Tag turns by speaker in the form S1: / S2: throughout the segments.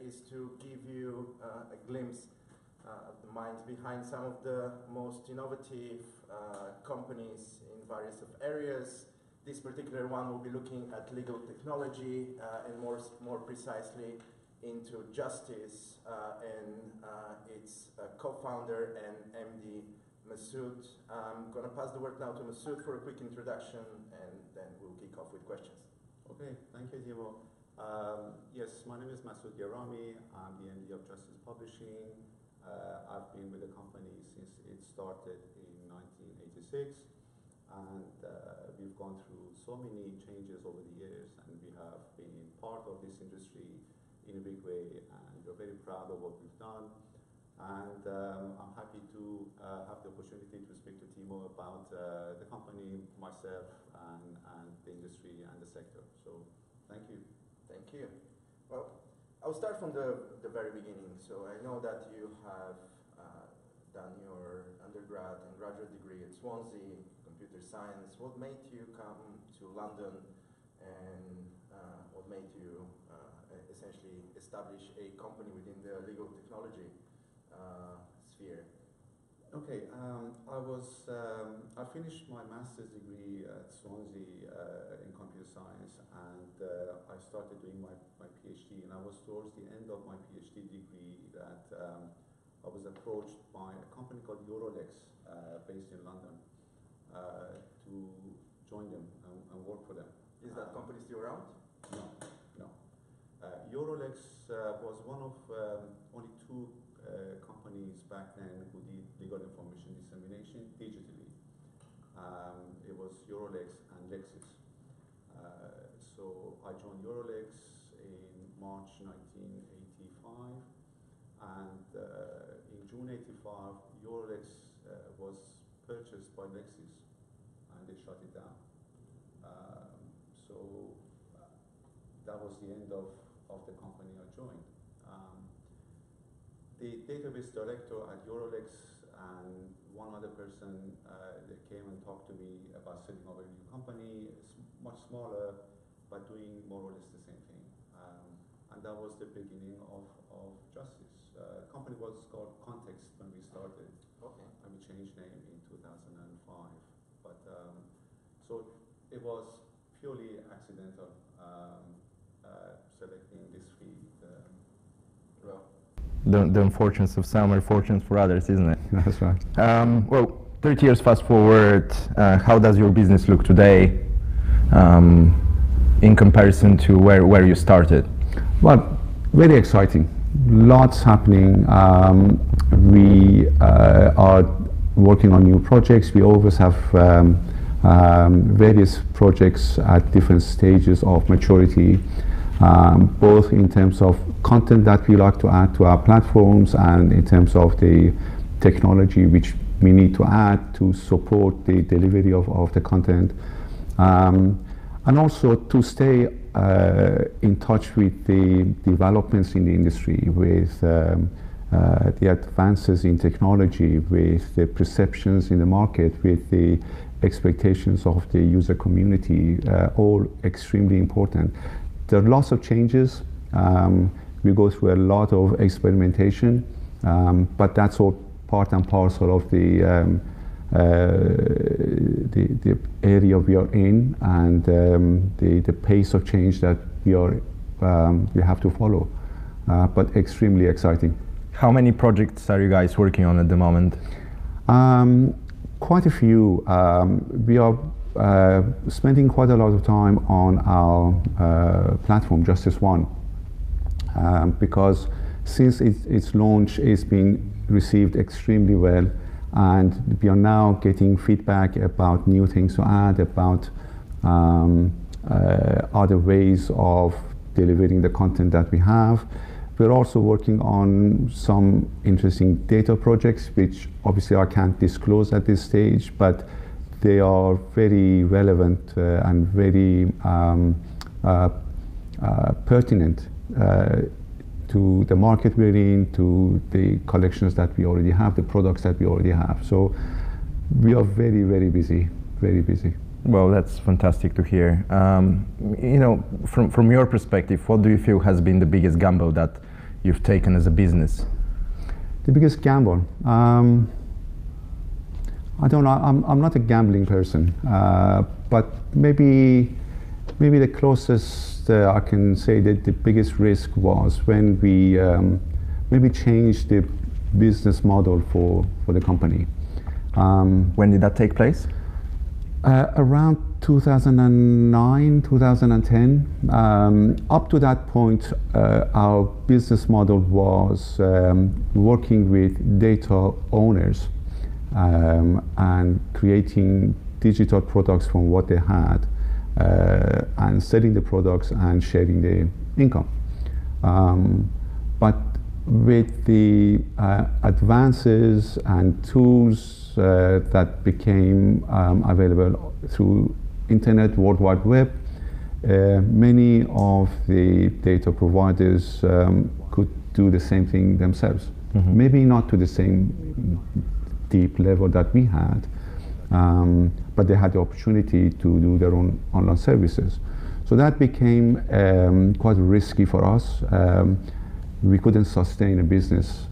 S1: is to give you a glimpse of the minds behind some of the most innovative companies in various areas. This particular one will be looking at legal technology and more precisely into Justis and its co-founder and MD, Masoud. I'm going to pass the word now to Masoud for a quick introduction, and then we'll kick off with questions.
S2: Okay, thank you, Timo. Yes, my name is Masoud Yarami. I'm the MD of Justis Publishing. I've been with the company since it started in 1986, and we've gone through so many changes over the years, and we have been part of this industry in a big way, and we're very proud of what we've done. And I'm happy to have the opportunity to speak to Timo about the company, myself, and the industry and the sector. So, thank you.
S1: Thank you. Well, I'll start from the very beginning. So I know that you have done your undergrad and graduate degree at Swansea, computer science. What made you come to London, and what made you essentially establish a company within the legal technology sphere?
S2: Okay, I finished my master's degree at Swansea in computer science, and I started doing my PhD, and I was towards the end of my PhD degree that I was approached by a company called Eurolex based in London to join them and work for them.
S1: Is that company still around?
S2: No. Eurolex was one of only two companies back then who did legal information dissemination digitally. It was Eurolex and Lexis. So I joined Eurolex in March 1985, and in June 85, Eurolex was purchased by Lexis, and they shut it down. So that was the end of the company I joined. The database director at Eurolex and one other person they came and talked to me about setting up a new company. It's much smaller, but doing more or less the same thing. And that was the beginning of Justis. The company was called Context when we started,
S1: okay,
S2: and we changed name in 2005. But so it was purely accidental selecting this field.
S1: Well.
S3: The unfortunes of some are fortunes for others, isn't it?
S4: That's right.
S3: Well, 30 years fast forward, how does your business look today in comparison to where you started?
S4: Well, very exciting. Lots happening. We are working on new projects. We always have various projects at different stages of maturity. Both in terms of content that we like to add to our platforms and in terms of the technology which we need to add to support the delivery of the content. And also to stay in touch with the developments in the industry, with the advances in technology, with the perceptions in the market, with the expectations of the user community, all extremely important. There are lots of changes. We go through a lot of experimentation, but that's all part and parcel of the area we are in, and the pace of change that we have to follow. But extremely exciting.
S3: How many projects are you guys working on at the moment?
S4: Quite a few. We are spending quite a lot of time on our platform, Justis One, because since its launch, it's been received extremely well, and we are now getting feedback about new things to add, about other ways of delivering the content that we have. We're also working on some interesting data projects, which obviously I can't disclose at this stage, but they are very relevant and very pertinent to the market we're in, to the collections that we already have, the products that we already have. So we are very, very busy, very busy.
S3: Well, that's fantastic to hear. You know, from your perspective, what do you feel has been the biggest gamble that you've taken as a business?
S4: The biggest gamble. I don't know. I'm not a gambling person, but maybe the closest I can say that the biggest risk was when we maybe changed the business model for the company.
S3: When did that take place?
S4: Around 2009, 2010. Up to that point, our business model was working with data owners and creating digital products from what they had and selling the products and sharing the income. But with the advances and tools that became available through Internet, World Wide Web, many of the data providers could do the same thing themselves. Mm-hmm. Maybe not to the same deep level that we had, but they had the opportunity to do their own online services. So that became quite risky for us. We couldn't sustain a business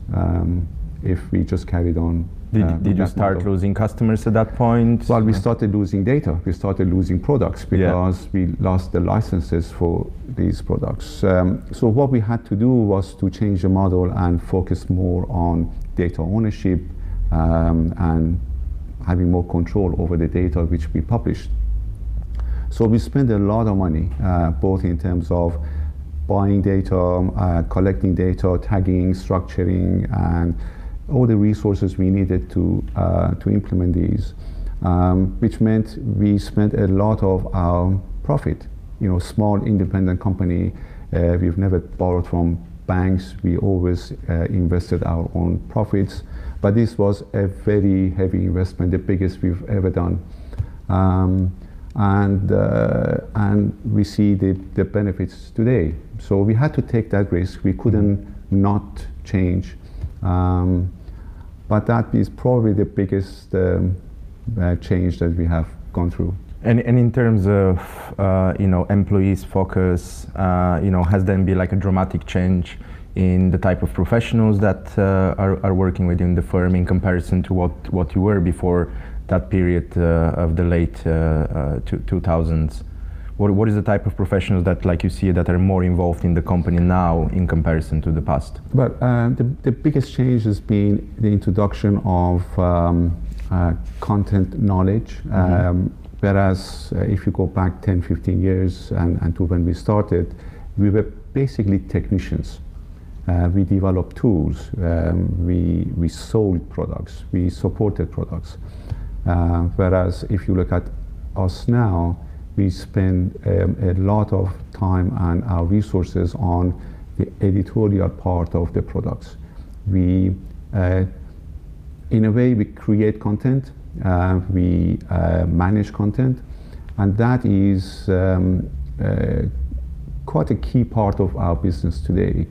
S4: if we just carried on.
S3: Did you start losing customers at that point?
S4: Well, we started losing data. We started losing products because we lost the licenses for these products. So what we had to do was to change the model and focus more on data ownership and having more control over the data which we published. So we spent a lot of money, both in terms of buying data, collecting data, tagging, structuring, and all the resources we needed to implement these, which meant we spent a lot of our profit. You know, small independent company, we've never borrowed from banks. We always invested our own profits, but this was a very heavy investment, the biggest we've ever done. And we see the benefits today. So we had to take that risk. We couldn't not change. But that is probably the biggest change that we have gone through.
S3: And in terms of employees' focus, has there been like a dramatic change in the type of professionals that are working within the firm in comparison to what you were before that period of the late 2000s? What is the type of professionals that, like you see, that are more involved in the company now in comparison to the past?
S4: But the biggest change has been the introduction of content knowledge. Mm-hmm. Whereas if you go back 10, 15 years and to when we started, we were basically technicians. We developed tools, we sold products, we supported products. Whereas if you look at us now, we spend a lot of time and our resources on the editorial part of the products. We, in a way, we create content, we manage content, and that is quite a key part of our business today,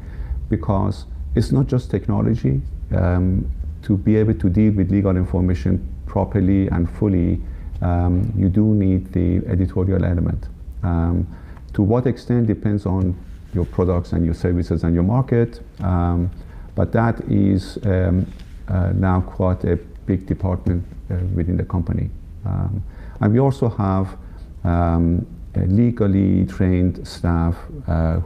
S4: because it's not just technology. To be able to deal with legal information properly and fully, you do need the editorial element. To what extent depends on your products and your services and your market, but that is now quite a big department within the company. And we also have legally trained staff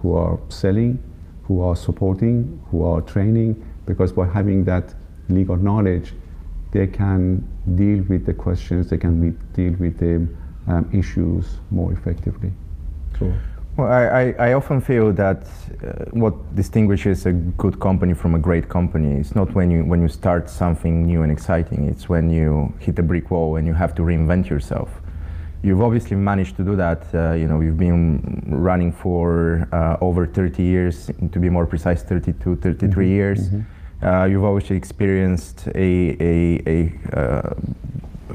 S4: who are selling, who are supporting, who are training, because by having that legal knowledge, they can deal with the questions, they can deal with the issues more effectively. So.
S3: Well, I often feel that what distinguishes a good company from a great company is not when you start something new and exciting, it's when you hit a brick wall and you have to reinvent yourself. You've obviously managed to do that. You've been running for over 30 years, to be more precise, 32, 33 mm-hmm. years. Mm-hmm. You've obviously experienced a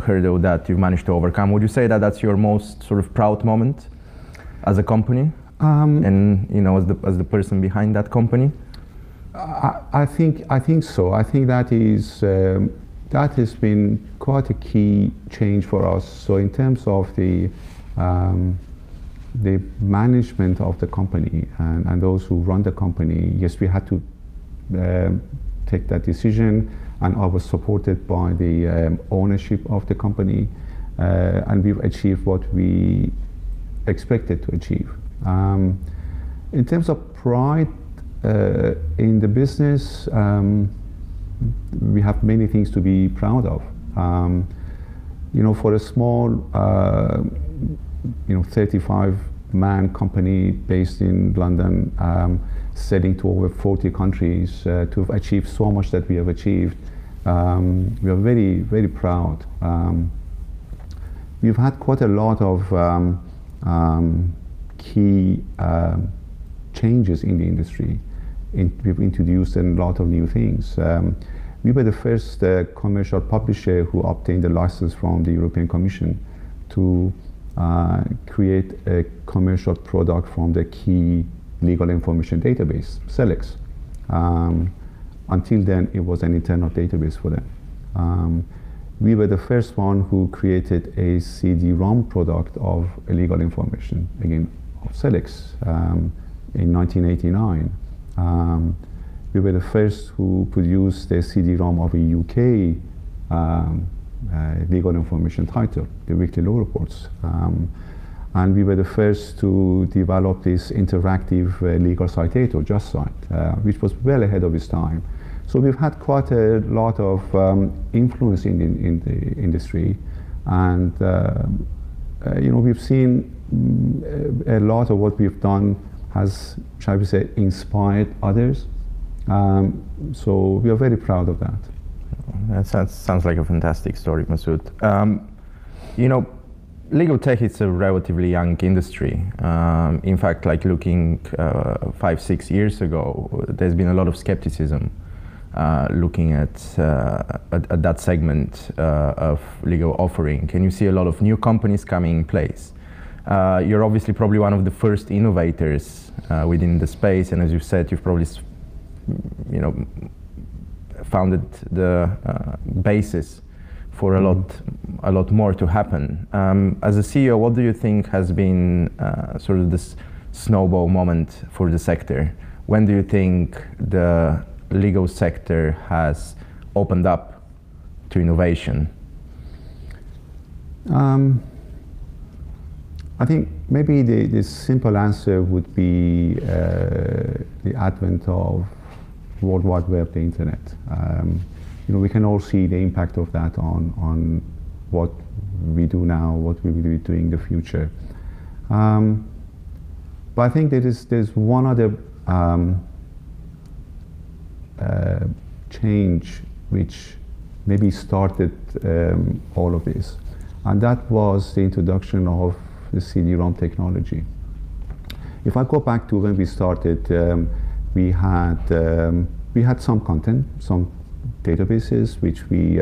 S3: hurdle that you've managed to overcome. Would you say that that's your most sort of proud moment as a company, and as the person behind that company?
S4: I think so. I think that has been quite a key change for us. So in terms of the management of the company and those who run the company, yes, we had to take that decision, and I was supported by the ownership of the company, and we've achieved what we expected to achieve. In terms of pride in the business, we have many things to be proud of. You know, for a small, 35-man company based in London, selling to over 40 countries, to have achieved so much that we have achieved, we are very, very proud. We've had quite a lot of key changes in the industry. We've introduced a lot of new things. We were the first commercial publisher who obtained a license from the European Commission to create a commercial product from the key legal information database, CELEX. Until then, it was an internal database for them. We were the first one who created a CD-ROM product of legal information, again, of CELEX, in 1989. We were the first who produced the CD-ROM of a UK legal information title, the Weekly Law Reports. And we were the first to develop this interactive legal citator, JustCite, which was well ahead of its time. So we've had quite a lot of influence in the industry, and we've seen a lot of what we've done has, shall we say, inspired others. So we are very proud of that.
S3: That sounds like a fantastic story, Masood. Legal tech is a relatively young industry. In fact, like looking 5-6 years ago, there's been a lot of skepticism looking at that segment of legal offering. And you see a lot of new companies coming in place. You're obviously probably one of the first innovators within the space, and as you said, you've probably founded the basis for a lot more to happen. As a CEO, what do you think has been sort of this snowball moment for the sector? When do you think the legal sector has opened up to innovation?
S4: I think maybe the simple answer would be the advent of World Wide Web, the internet. We can all see the impact of that on what we do now, what we will be doing in the future. But I think there's one other change which maybe started all of this, and that was the introduction of the CD-ROM technology. If I go back to when we started, we had some content, some databases which we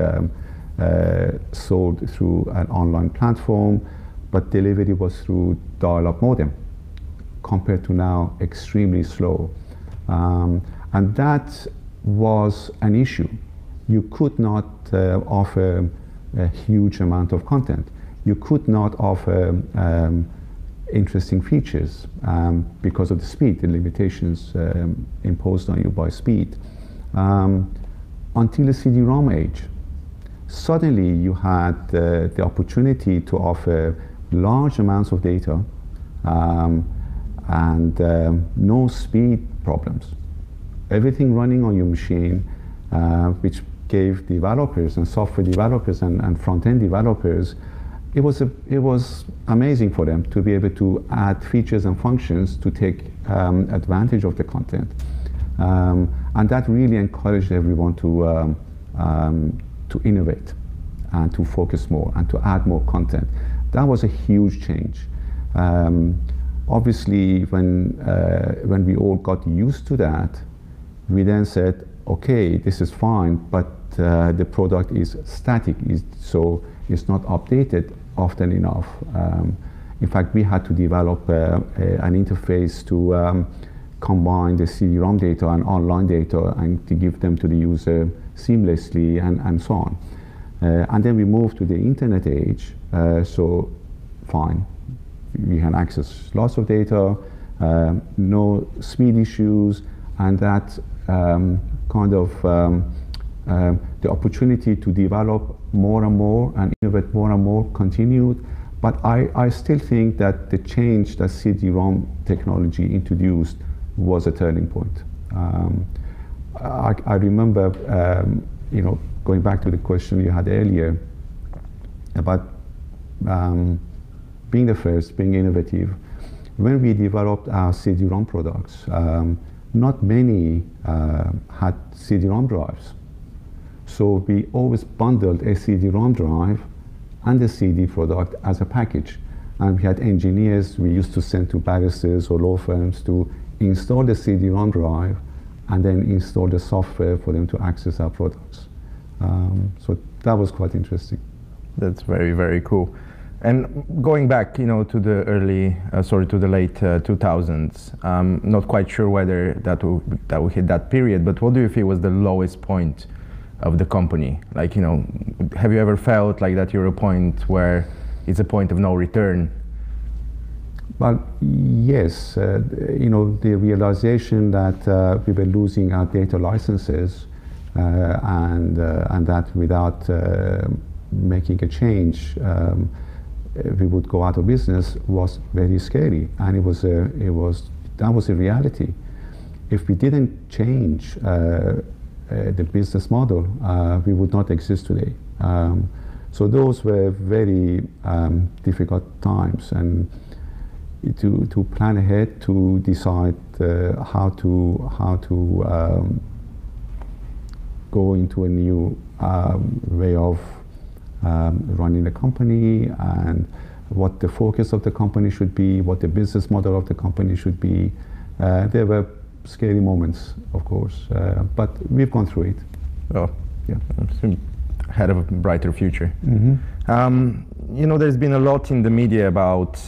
S4: sold through an online platform, but delivery was through dial-up modem, compared to now extremely slow. And that was an issue. You could not offer a huge amount of content. You could not offer interesting features because of the speed, the limitations imposed on you by speed. Until the CD-ROM age, suddenly you had the opportunity to offer large amounts of data and no speed problems. Everything running on your machine, which gave developers and software developers and front-end developers, it was amazing for them to be able to add features and functions to take advantage of the content. And that really encouraged everyone to innovate and to focus more and to add more content. That was a huge change. Obviously, when we all got used to that, we then said, okay, this is fine, but the product is static, so it's not updated often enough. In fact, we had to develop an interface to combine the CD-ROM data and online data and to give them to the user seamlessly and so on. And then we moved to the internet age, so fine. We can access lots of data, no speed issues, and that kind of the opportunity to develop more and more and innovate more and more continued. But I still think that the change that CD-ROM technology introduced was a turning point. I remember, going back to the question you had earlier about being the first, being innovative. When we developed our CD-ROM products, not many had CD-ROM drives. So we always bundled a CD-ROM drive and the CD product as a package. And we had engineers we used to send to barristers or law firms to install the CD-ROM drive and then install the software for them to access our products. So that was quite interesting.
S3: That's very, very cool. And going back, to the to the late 2000s, not quite sure whether that will hit that period, but what do you feel was the lowest point of the company? Like, have you ever felt like that you're a point where it's a point of no return?
S4: Well, yes. The realization that we were losing our data licenses and that without making a change, we would go out of business was very scary, and that was a reality. If we didn't change the business model, we would not exist today. So those were very difficult times, and to plan ahead, to decide how to go into a new way of running the company, and what the focus of the company should be, what the business model of the company should be. There were scary moments, of course, but we've gone through it.
S3: Oh,
S4: yeah.
S3: Ahead of a brighter future.
S4: Mm-hmm.
S3: There's been a lot in the media about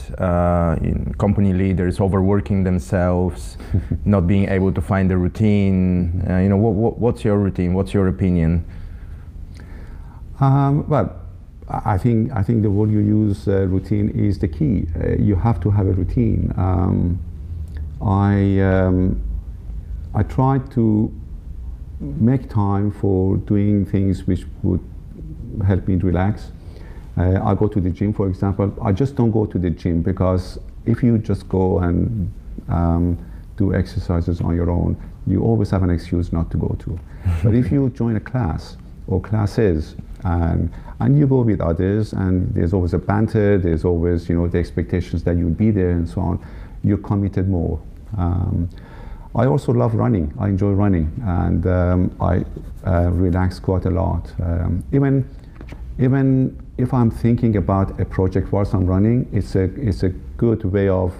S3: company leaders overworking themselves, not being able to find a routine. What's your routine? What's your opinion?
S4: Well, I think the word you use, routine, is the key. You have to have a routine. I try to make time for doing things which would help me relax. I go to the gym, for example. I just don't go to the gym because if you just go and do exercises on your own, you always have an excuse not to go to. But if you join a class or classes, and you go with others, and there's always a banter, there's always the expectations that you'll be there and so on, you're committed more. I also love running. I enjoy running, and I relax quite a lot. Even if I'm thinking about a project whilst I'm running, it's a good way of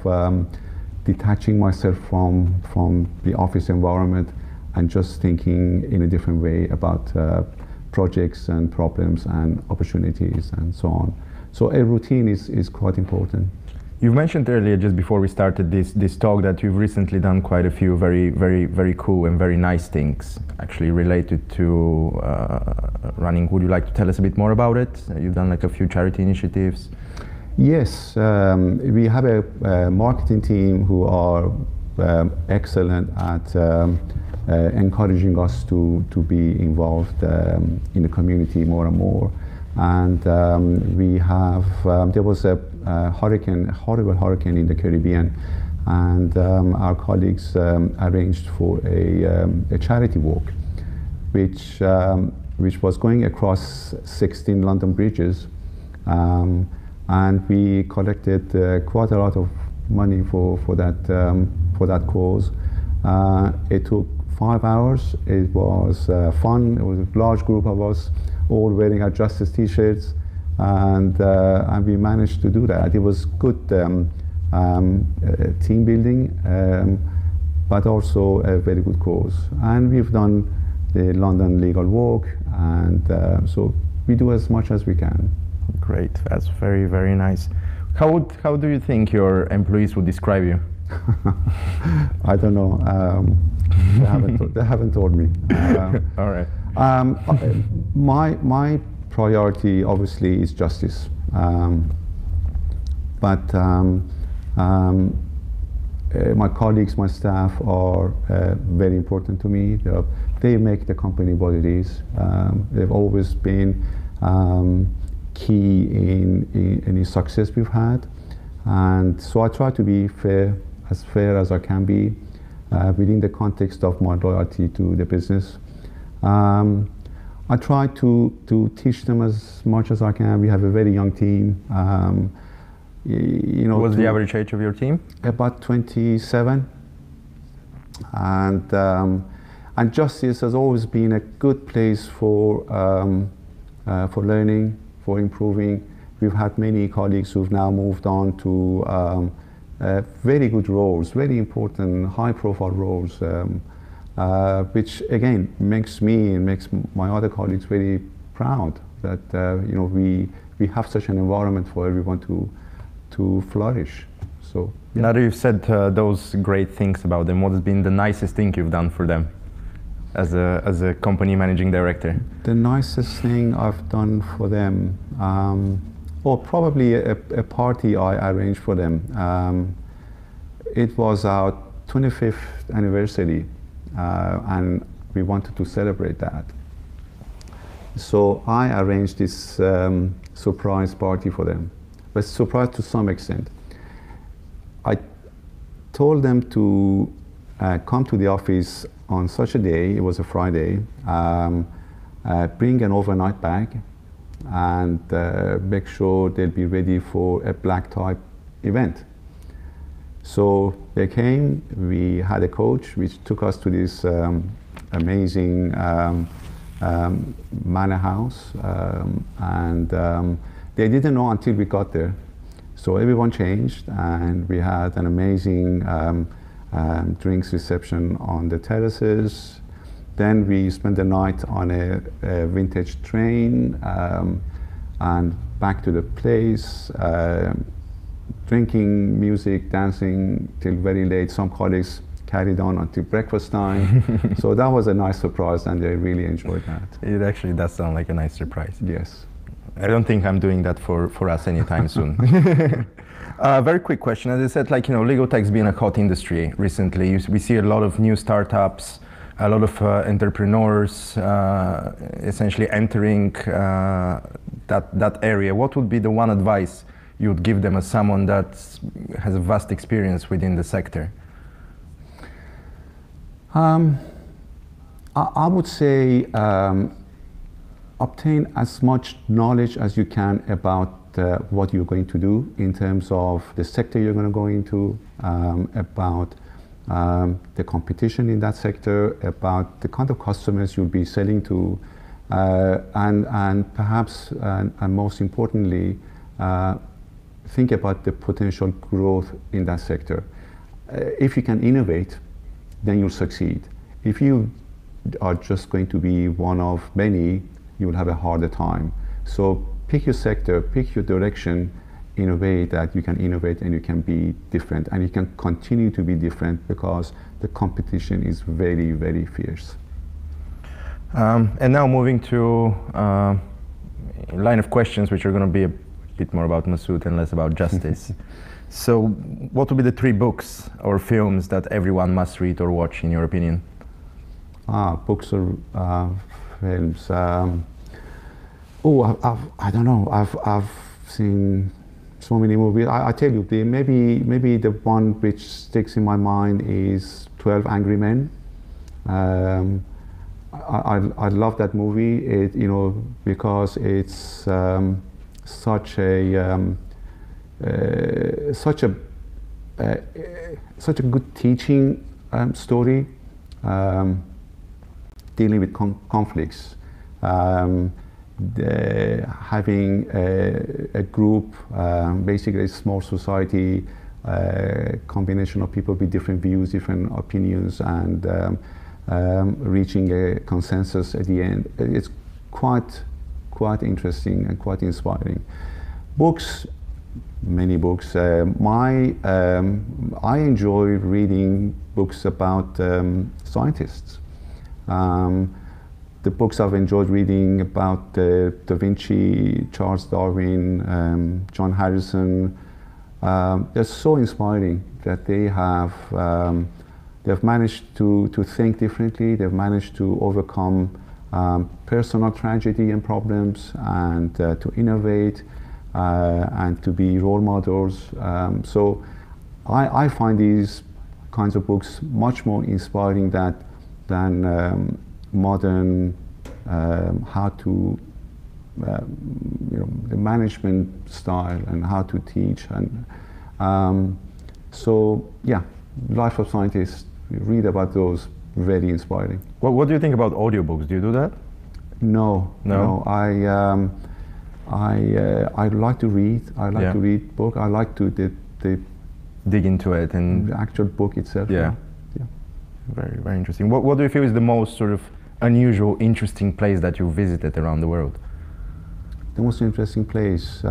S4: detaching myself from the office environment and just thinking in a different way about projects and problems and opportunities and so on. So a routine is quite important.
S3: You mentioned earlier, just before we started this talk, that you've recently done quite a few very, very, very cool and very nice things actually related to running. Would you like to tell us a bit more about it? You've done like a few charity initiatives.
S4: Yes, we have a marketing team who are excellent at encouraging us to be involved in the community more and more. And we have, there was a horrible hurricane in the Caribbean, and our colleagues arranged for a charity walk, which was going across 16 London bridges, and we collected quite a lot of money for that cause. It took 5 hours. It was fun. It was a large group of us, all wearing our Justis t-shirts, and we managed to do that. It was good team building, but also a very good cause. And we've done the London Legal Walk, and so we do as much as we can.
S3: Great, that's very, very nice. How do you think your employees would describe you?
S4: I don't know. They haven't told me.
S3: All right.
S4: My priority obviously is justice, but my colleagues, my staff are very important to me. They make the company what it is. They've always been key in any success we've had. And so I try to be fair as I can be within the context of my loyalty to the business. I try to teach them as much as I can. We have a very young team.
S3: What's the average age of your team?
S4: About 27. And Justis has always been a good place for learning, for improving. We've had many colleagues who've now moved on to very good roles, very important, high-profile roles, which again makes me and makes my other colleagues very proud that we have such an environment for everyone to flourish. So yeah.
S3: Now that you've said those great things about them, what has been the nicest thing you've done for them as a company managing director? The
S4: nicest thing I've done for them, or probably a party I arranged for them. It was our 25th anniversary, and we wanted to celebrate that. So I arranged this surprise party for them, but surprise to some extent. I told them to come to the office on such a day, it was a Friday, bring an overnight bag and make sure they'll be ready for a black tie event. So they came, we had a coach which took us to this amazing manor house, and they didn't know until we got there. So everyone changed, and we had an amazing drinks reception on the terraces. Then we spent the night on a vintage train, and back to the place, drinking, music, dancing till very late. Some colleagues carried on until breakfast time. So that was a nice surprise, and they really enjoyed that.
S3: It actually does sound like a nice surprise.
S4: Yes.
S3: I don't think I'm doing that for us anytime soon. Very quick question. As I said, legal tech's been a hot industry recently. We see a lot of new startups, a lot of entrepreneurs essentially entering that area. What would be the one advice you would give them as someone that has a vast experience within the sector?
S4: I would say obtain as much knowledge as you can about what you're going to do in terms of the sector you're going to go into, about the competition in that sector, about the kind of customers you'll be selling to, and perhaps, and most importantly, think about the potential growth in that sector. If you can innovate, then you'll succeed. If you are just going to be one of many, you will have a harder time. So pick your sector, pick your direction in a way that you can innovate and you can be different, and you can continue to be different because the competition is very, very fierce.
S3: And now moving to a line of questions which are going to be a bit more about Masood and less about Justis. So what would be the 3 books or films that everyone must read or watch in your opinion?
S4: Books or films. I don't know. I've seen so many movies. I tell you, maybe the one which sticks in my mind is 12 Angry Men. I love that movie. Because it's such a good teaching story, dealing with conflicts. Having a group, basically a small society, combination of people with different views, different opinions, and reaching a consensus at the end. It's quite interesting and quite inspiring. Books, many books. I enjoy reading books about scientists. The books I've enjoyed reading about Da Vinci, Charles Darwin, John Harrison, they're so inspiring. that they have they've managed to think differently. They've managed to overcome personal tragedy and problems, and to innovate and to be role models. So I find these kinds of books much more inspiring than modern how to the management style and how to teach. And so yeah, Life of Scientists, read about those, very inspiring.
S3: What do you think about audiobooks? Do you do that?
S4: No. I like to read. I like to read book. I like to
S3: dig into it and
S4: the actual book itself.
S3: Yeah. Very, very interesting. What do you feel is the most sort of unusual, interesting place that you visited around the world?
S4: The most interesting place.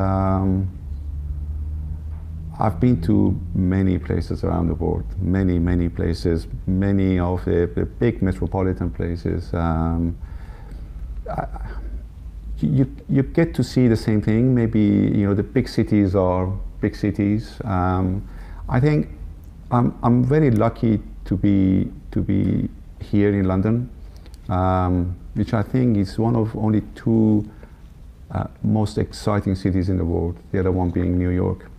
S4: I've been to many places around the world, many places, many of the big metropolitan places. You get to see the same thing. Maybe the big cities are big cities. I think I'm very lucky to be here in London, which I think is one of only two most exciting cities in the world. The other one being New York.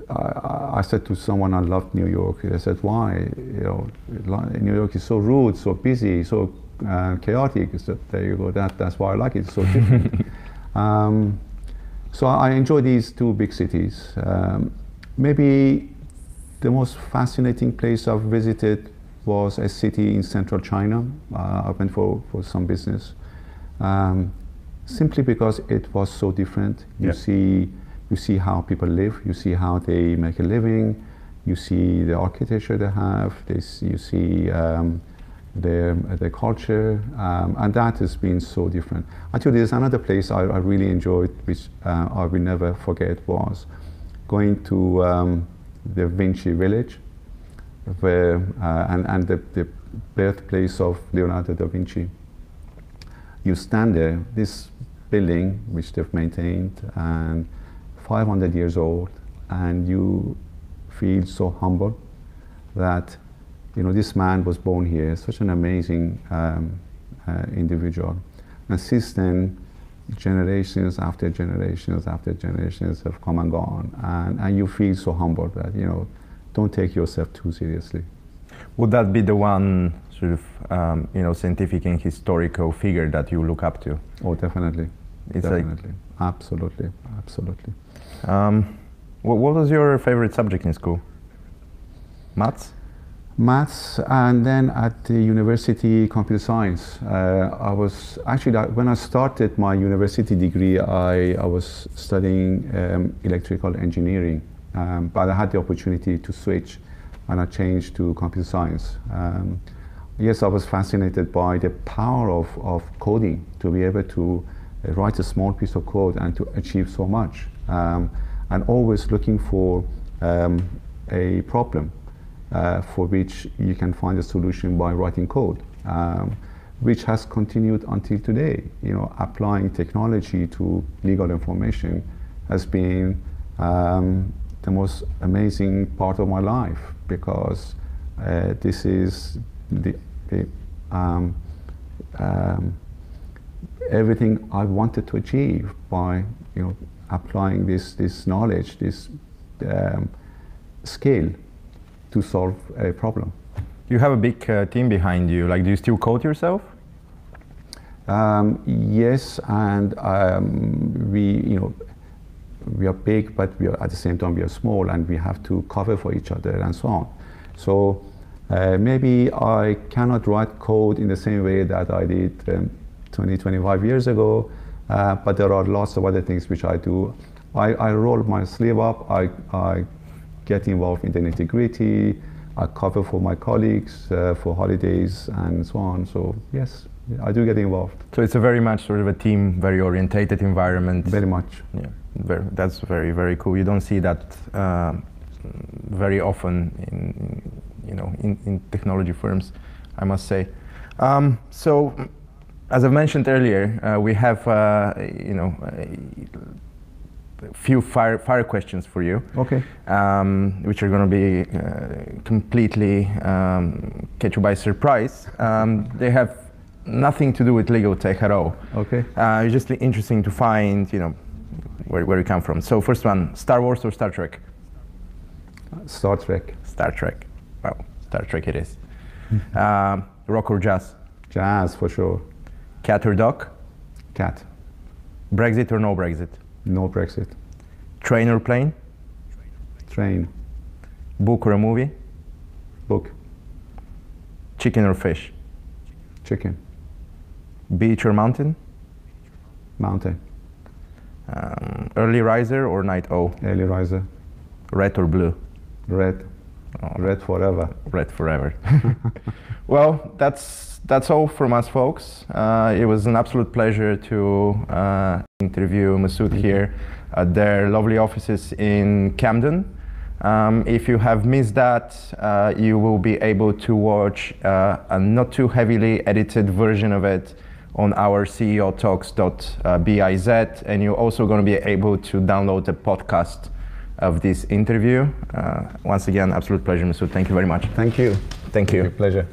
S4: I said to someone, I loved New York. I said, why? New York is so rude, so busy, so chaotic. So there you go. That's why I like it. It's so different. So I enjoy these two big cities. Maybe the most fascinating place I've visited was a city in central China. I went for some business. Simply because it was so different. You see how people live, you see how they make a living, you see the architecture they have, you see their culture, and that has been so different. Actually, there's another place I really enjoyed, which I will never forget, was going to the Vinci Village, where and the birthplace of Leonardo da Vinci. You stand there, this building which they've maintained, and 500 years old, and you feel so humble that this man was born here, such an amazing individual. And since then, generations after generations after generations have come and gone, and you feel so humble that don't take yourself too seriously.
S3: Would that be the one sort of scientific and historical figure that you look up to?
S4: Oh, definitely.
S3: It's
S4: definitely. Absolutely.
S3: What was your favorite subject in school? Maths?
S4: Maths, and then at the university, computer science. I was actually, when I started my university degree, I was studying electrical engineering, but I had the opportunity to switch, and I changed to computer science. Yes, I was fascinated by the power of coding, to be able to write a small piece of code and to achieve so much, and always looking for a problem for which you can find a solution by writing code, which has continued until today. Applying technology to legal information has been the most amazing part of my life, because this is everything I wanted to achieve by applying this knowledge, this skill to solve a problem.
S3: You have a big team behind you. Like, do you still code yourself?
S4: Yes, and we are big, but we are at the same time we are small, and we have to cover for each other and so on. So maybe I cannot write code in the same way that I did 25 years ago, but there are lots of other things which I do. I roll my sleeve up, I get involved in the nitty-gritty, I cover for my colleagues for holidays and so on. So yes, I do get involved.
S3: So it's a very much sort of a team, very orientated environment.
S4: Very much.
S3: Yeah, that's very, very cool. You don't see that very often in technology firms, I must say. So, as I mentioned earlier, we have few fire questions for you.
S4: Okay.
S3: Which are going to be completely catch you by surprise. They have nothing to do with legal tech at all.
S4: Okay.
S3: It's just interesting to find, where you come from. So first one, Star Wars or Star Trek?
S4: Star Trek.
S3: Star Trek. Well, Star Trek it is. Rock or jazz?
S4: Jazz, for sure.
S3: Cat or dog?
S4: Cat.
S3: Brexit or no Brexit?
S4: No Brexit.
S3: Train or plane?
S4: Train.
S3: Book or a movie?
S4: Book.
S3: Chicken or fish?
S4: Chicken.
S3: Beach or mountain?
S4: Mountain.
S3: Early riser or night owl?
S4: Early riser.
S3: Red or blue?
S4: Red.
S3: Oh.
S4: Red forever.
S3: Red forever. Well, that's all from us, folks. It was an absolute pleasure to interview Masood here at their lovely offices in Camden. If you have missed that, you will be able to watch a not too heavily edited version of it on our CEOtalks.biz, and you're also going to be able to download the podcast of this interview. Once again, absolute pleasure, Masood. Thank you very much.
S4: Thank you.
S3: Thank you.
S4: Pleasure.